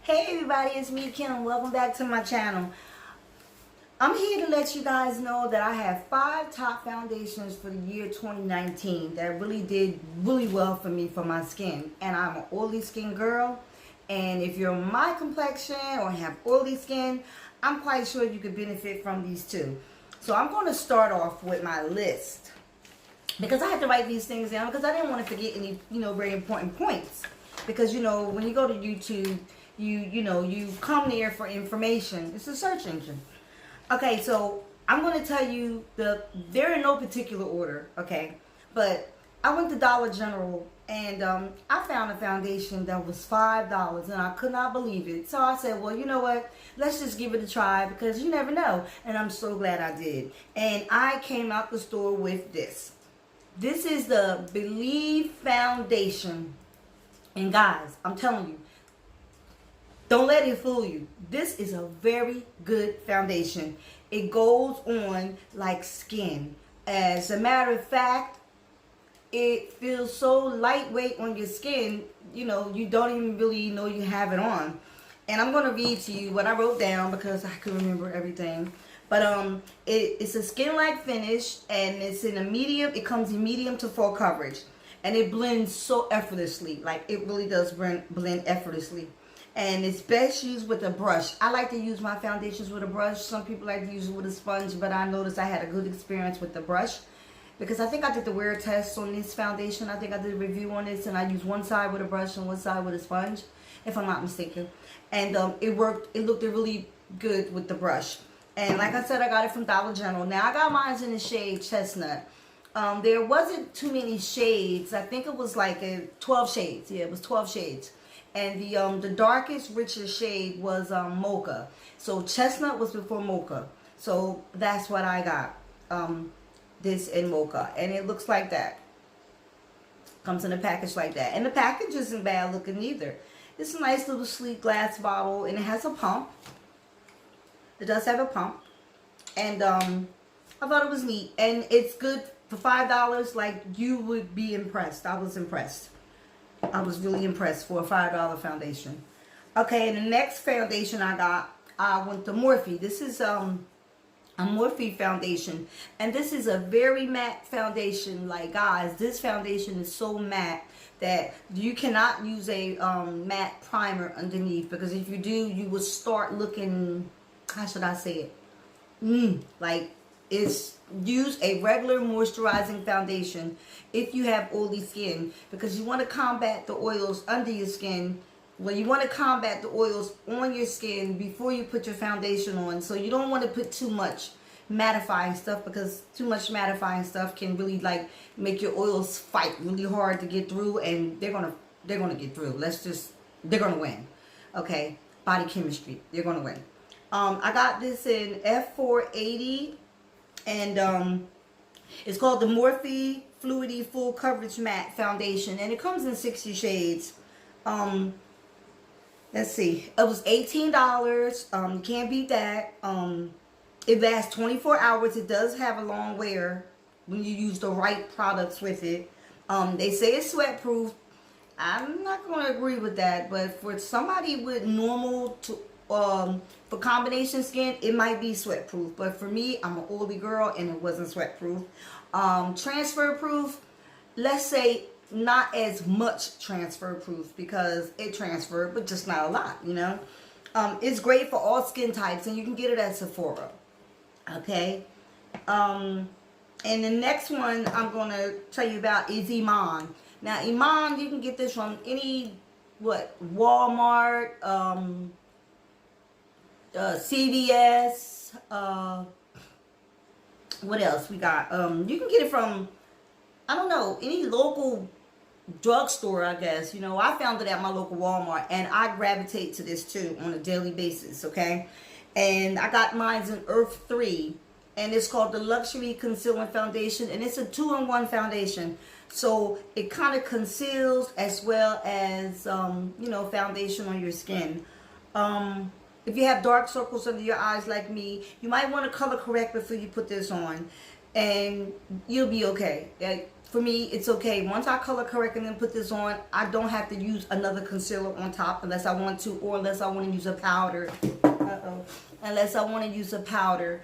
Hey everybody, it's me Kim. Welcome back to my channel. I'm here to let you guys know that I have 5 top foundations for the year 2019 that really did really well for me for my skin. And I'm an oily skin girl. And if you're my complexion or have oily skin, I'm quite sure you could benefit from these too. So I'm going to start off with my list, because I had to write these things down because I didn't want to forget any, very important points. Because, when you go to YouTube, you come there for information. It's a search engine. Okay, so I'm going to tell you they're in no particular order, okay? But I went to Dollar General and I found a foundation that was $5 and I could not believe it. So I said, well, you know what? Let's just give it a try because you never know. And I'm so glad I did. And I came out the store with this. This is the Believe Foundation. And guys, I'm telling you, don't let it fool you. This is a very good foundation. It goes on like skin. As a matter of fact, it feels so lightweight on your skin, you don't even really know you have it on. And I'm going to read to you what I wrote down because I can remember everything. But it's a skin-like finish, and it's in a medium. It comes in medium to full coverage. And it blends so effortlessly. Like, it really does blend effortlessly. And it's best used with a brush. I like to use my foundations with a brush. Some people like to use it with a sponge, but I noticed I had a good experience with the brush. Because I think I did the wear test on this foundation. I think I did a review on this, and I used one side with a brush and one side with a sponge, if I'm not mistaken. And it worked. It looked really good with the brush. And like I said, I got it from Dollar General. Now, I got mine in the shade Chestnut. There wasn't too many shades. I think it was like 12 shades. Yeah, it was 12 shades. And the darkest, richest shade was Mocha. So Chestnut was before Mocha. So that's what I got. This in Mocha. And it looks like that. Comes in a package like that. And the package isn't bad looking either. It's a nice little sleek glass bottle. And it has a pump. It does have a pump. And I thought it was neat. And it's good for $5. Like, you would be impressed. I was impressed. I was really impressed for a $5 foundation. Okay, and the next foundation I went to Morphe. This is a Morphe foundation. And this is a very matte foundation. Like, guys, this foundation is so matte that you cannot use a matte primer underneath. Because if you do, you will start looking, how should I say it? Like, use a regular moisturizing foundation if you have oily skin, because you want to combat the oils under your skin. Well, you want to combat the oils on your skin before you put your foundation on. So you don't want to put too much mattifying stuff, because too much mattifying stuff can really like make your oils fight really hard to get through, and they're gonna get through. They're gonna win. Okay, body chemistry, they're gonna win. I got this in F480. And it's called the Morphe Fluidity Full Coverage Matte Foundation. And it comes in 60 shades. Let's see. It was $18. You can't beat that. It lasts 24 hours. It does have a long wear when you use the right products with it. They say it's sweat proof. I'm not going to agree with that. But for somebody with normal to for combination skin, it might be sweat proof. But for me, I'm an oily girl and it wasn't sweat proof. Transfer proof, let's say not as much transfer proof, because it transferred, but just not a lot, It's great for all skin types, and you can get it at Sephora. Okay. And the next one I'm going to tell you about is Iman. Now, Iman, you can get this from any, Walmart, CVS, what else we got? You can get it from, I don't know, any local drugstore, I guess. I found it at my local Walmart, and I gravitate to this too on a daily basis, okay? And I got mine in Earth 3, and it's called the Luxury Concealing Foundation, and it's a 2-in-1 foundation. So it kind of conceals as well as, foundation on your skin. If you have dark circles under your eyes like me, you might want to color correct before you put this on, and you'll be okay. for me, it's okay. Once I color correct and then put this on, I don't have to use another concealer on top unless I want to, or unless I want to use a powder. Unless I want to use a powder.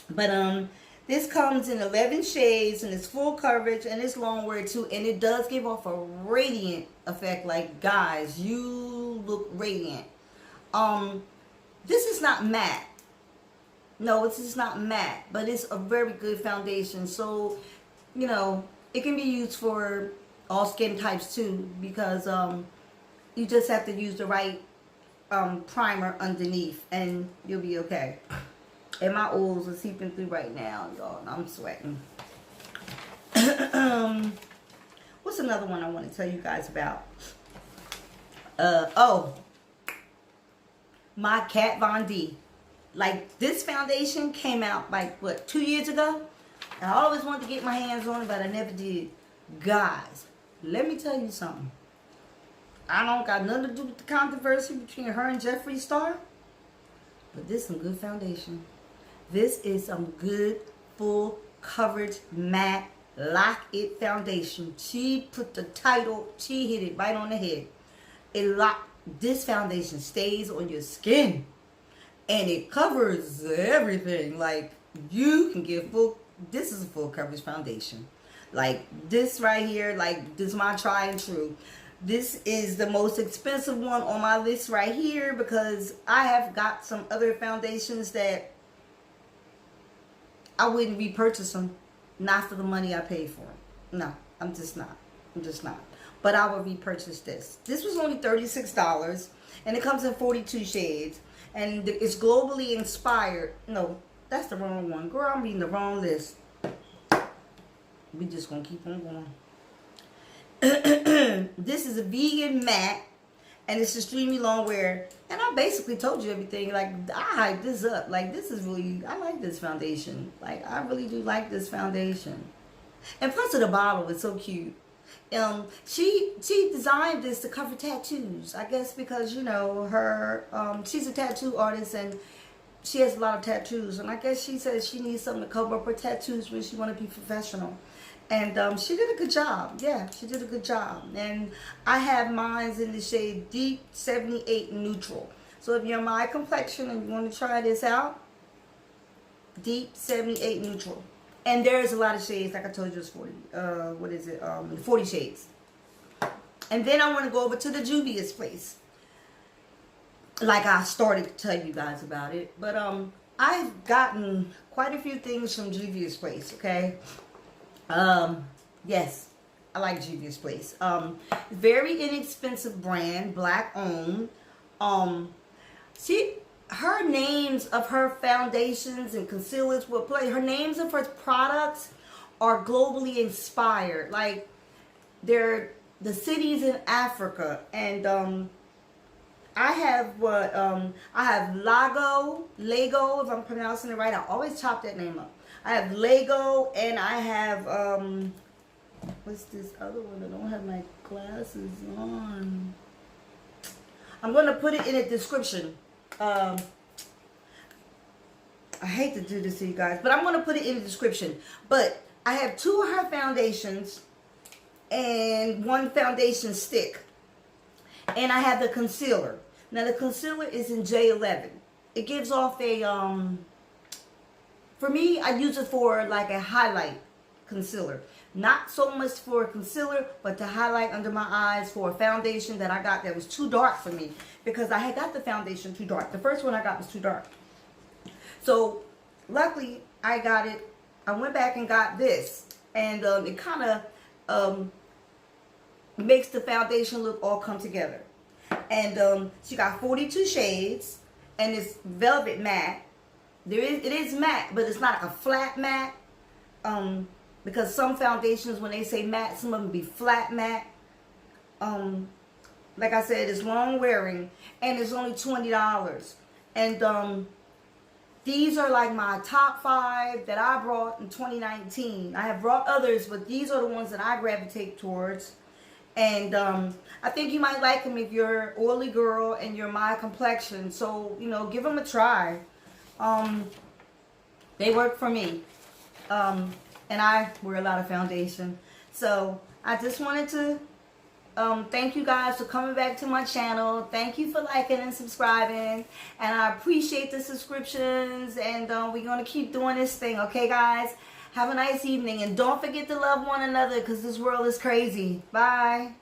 But this comes in 11 shades and it's full coverage and it's long wear too, and it does give off a radiant effect. Like, guys, you look radiant. This is not matte. No, this is not matte, but it's a very good foundation. So, you know, it can be used for all skin types too, because you just have to use the right primer underneath and you'll be okay. And my oils are seeping through right now, y'all, and I'm sweating. What's another one I want to tell you guys about? Oh, my Kat Von D. Like, this foundation came out like, what, 2 years ago? And I always wanted to get my hands on it, but I never did. Guys, let me tell you something. I don't got nothing to do with the controversy between her and Jeffree Star, but this is some good foundation. This is some good full coverage matte lock it foundation. She put the title, she hit it right on the head. This foundation stays on your skin and it covers everything. Like, you can get this is a full coverage foundation. Like, this right here, like, this is my try and true. This is the most expensive one on my list right here, because I have got some other foundations that I wouldn't repurchase them. Not for the money I paid for them. No, I'm just not. But I will repurchase this. This was only $36, and it comes in 42 shades. And it's globally inspired. No, that's the wrong one. Girl, I'm reading the wrong list. We just gonna keep on going. This is a vegan matte, and it's extremely long wear. And I basically told you everything. Like, I hyped this up. Like, this is really, I like this foundation. Like, I really do like this foundation. And plus of the bottle, it's so cute. She designed this to cover tattoos. I guess because, you know, her she's a tattoo artist and she has a lot of tattoos. And I guess she says she needs something to cover up her tattoos when she want to be professional. And she did a good job. Yeah, she did a good job. And I have mine in the shade Deep 78 Neutral. So if you're my complexion and you want to try this out, Deep 78 Neutral. And there's a lot of shades. Like I told you, it's 40. 40 shades. And then I want to go over to the Juvias place. Like I started to tell you guys about it. But I've gotten quite a few things from Juvia's place, okay? Yes, I like Juvia's place. Very inexpensive brand, black owned. Her names of her foundations and concealers will play. Her names of her products are globally inspired. Like, they're the cities in Africa. And I have I have Lago, if I'm pronouncing it right. I always chop that name up. I have Lago, and I have, what's this other one? I don't have my glasses on. I'm going to put it in the description. I hate to do this to you guys, but I'm going to put it in the description. But I have 2 of her foundations and 1 foundation stick. And I have the concealer. Now, the concealer is in J11. It gives off a, for me, I use it for like a highlight concealer. Not so much for a concealer, but to highlight under my eyes for a foundation that I got that was too dark for me. Because I had got the foundation too dark. The first one I got was too dark. So, luckily, I got it. I went back and got this. And it kind of makes the foundation look all come together. And she got 42 shades. And it's velvet matte. It is matte, but it's not a flat matte. Because some foundations, when they say matte, some of them be flat matte. Like I said, it's long wearing, and it's only $20. And these are like my top 5 that I brought in 2019. I have brought others, but these are the ones that I gravitate towards. And I think you might like them if you're an oily girl and you're my complexion. So, you know, give them a try. They work for me. And I wear a lot of foundation. So I just wanted to thank you guys for coming back to my channel. Thank you for liking and subscribing. And I appreciate the subscriptions. And we're going to keep doing this thing. Okay, guys? Have a nice evening. And don't forget to love one another because this world is crazy. Bye.